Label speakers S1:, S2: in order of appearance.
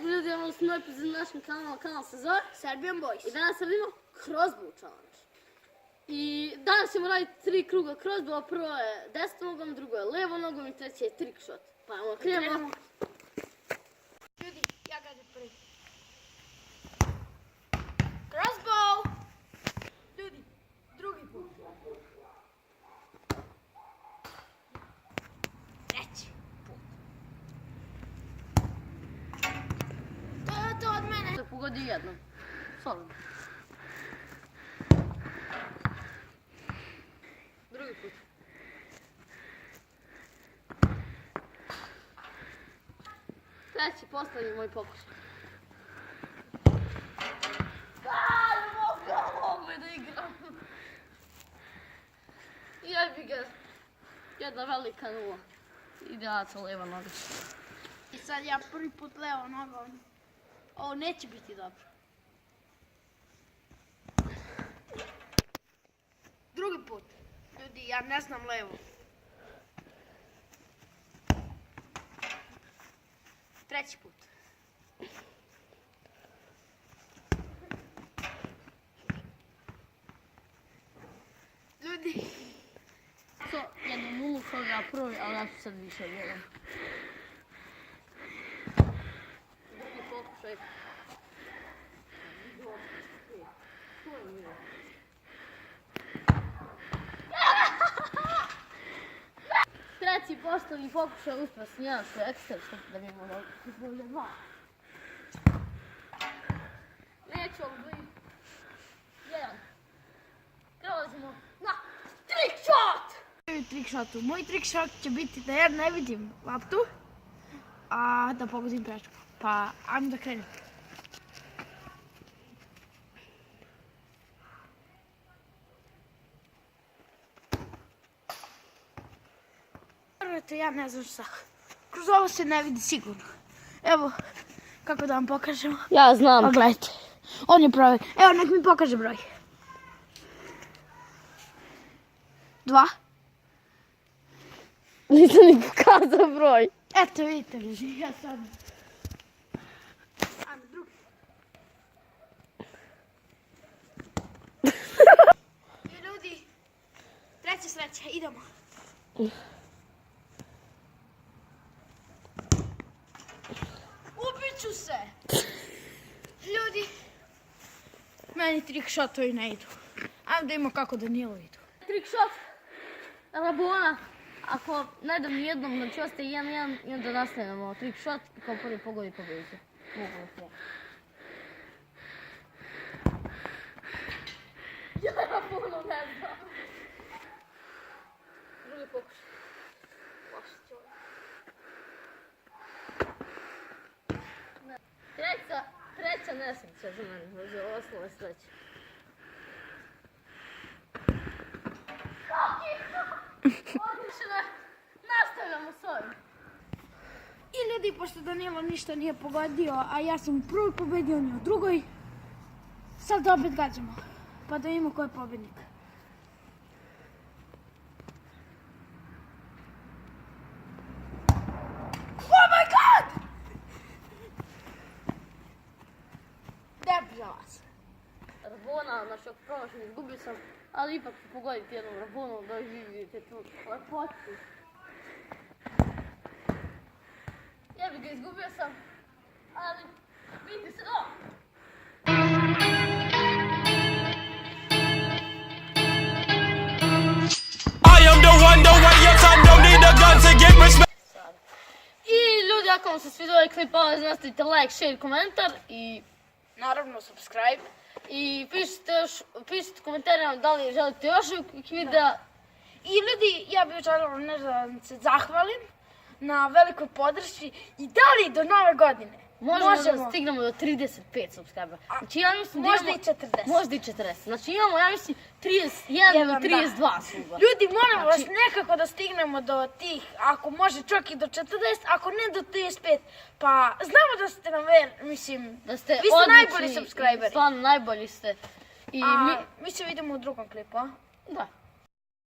S1: 10 ljudi, imali smo epizod na našem kanalu, kanal se zove
S2: Serbian Boys.
S1: I danas radimo crossbow challenge. I danas ćemo raditi 3 kruga crossbowa, prvo je desnom nogom, drugo je levom nogom i treći je trick shot. Pa ajmo krenemo.
S2: Ljudi, ja kažem prvi. Crossbow! Ljudi, drugi put. Treći put. To od mene.
S1: Se pogodi jednom. Solidno. Drugi put. Treći, poslednji moj pokušaj. Mogu da igram. Jebi ga. Jedna velika nula. Ideaca leva noga.
S2: I sad ja prvi put levo nogom. Ovo neće biti dobro. Drugi put. Ljudi, ja ne znam levo. Treći put. Ljudi.
S1: To jednu nulu koga prvi, ali ja ću sad više gledam. Drugi pokušaj. Treći poslednji pokušaj uspio s njena što je ekstra, da mi imamo bolje dva. Neću ovo blizu. Jedan. Prelazimo na trick shot!
S2: Trick shotu. Moj trick shot će biti da ja ne vidim loptu, a da pogodim prečku. Pa, ajmo da krenem. Ja ne znam šta. Kroz ovo se ne vidi sigurno. Evo, kako da vam pokažemo.
S1: Ja znam.
S2: Pogledajte. On je pravi. Evo, nek mi pokaže broj. 2.
S1: Nisam ni pokazao broj.
S2: Eto, vidite mi. Ja sam. Ajmo, drugi. I ljudi, treća sreća, idemo. Ubiću se! Ljudi, meni trick shotovi ne idu. Ajmo da imamo kako Danilo idu.
S1: Trick shot. Rabona. Ako ne dam nijednom, znači ostaje 1-1 i onda nastavljamo trick shot i kao prvi pogodi pobedite. Ja Rabona ne znam. Drugi pokušaj. Treća nesreća za mene, možda ostala sreća. Odlično, nastavljamo s ovim.
S2: I ljudi, pošto Danilo ništa nije pogodio, a ja sam u prvoj pobedio, on je u drugoj, sad opet gađamo, pa da vidimo ko je pobednik. Oh my god! Debžavac.
S1: Rabona, znači ako promašam izgubio sam, ali ipak ću pogoditi jednom Rabonom da vidite tu lepotu. Jebi ga, izgubio sam, ali vidite se do!
S3: I am the one, your son don't need a gun to get respect.
S1: I ljudi, ako vam se svidio ovaj klip, ostavite like, share, komentar i
S2: Naravno, subscribe.
S1: I pišite komentarima da li želite još ovih videa.
S2: I ljudi, ja bih željela nešto da vam se zahvalim na velikoj podršci i da li do nove godine
S1: Možemo da stignemo do 35 subscribera. Znači ja mislim da
S2: možda
S1: imamo...
S2: i 40.
S1: Možda i 40. Znači imamo, ja mislim, 31 ili 32 suba.
S2: Ljudi, molim vas nekako da stignemo do tih, ako može čak i do 40, ako ne do 35. Pa znamo da ste nam mislim,
S1: Da ste
S2: vi ste najbolji subscriberi.
S1: Stvarno najbolji ste.
S2: Mi se vidimo u drugom klipu, a?
S1: Da.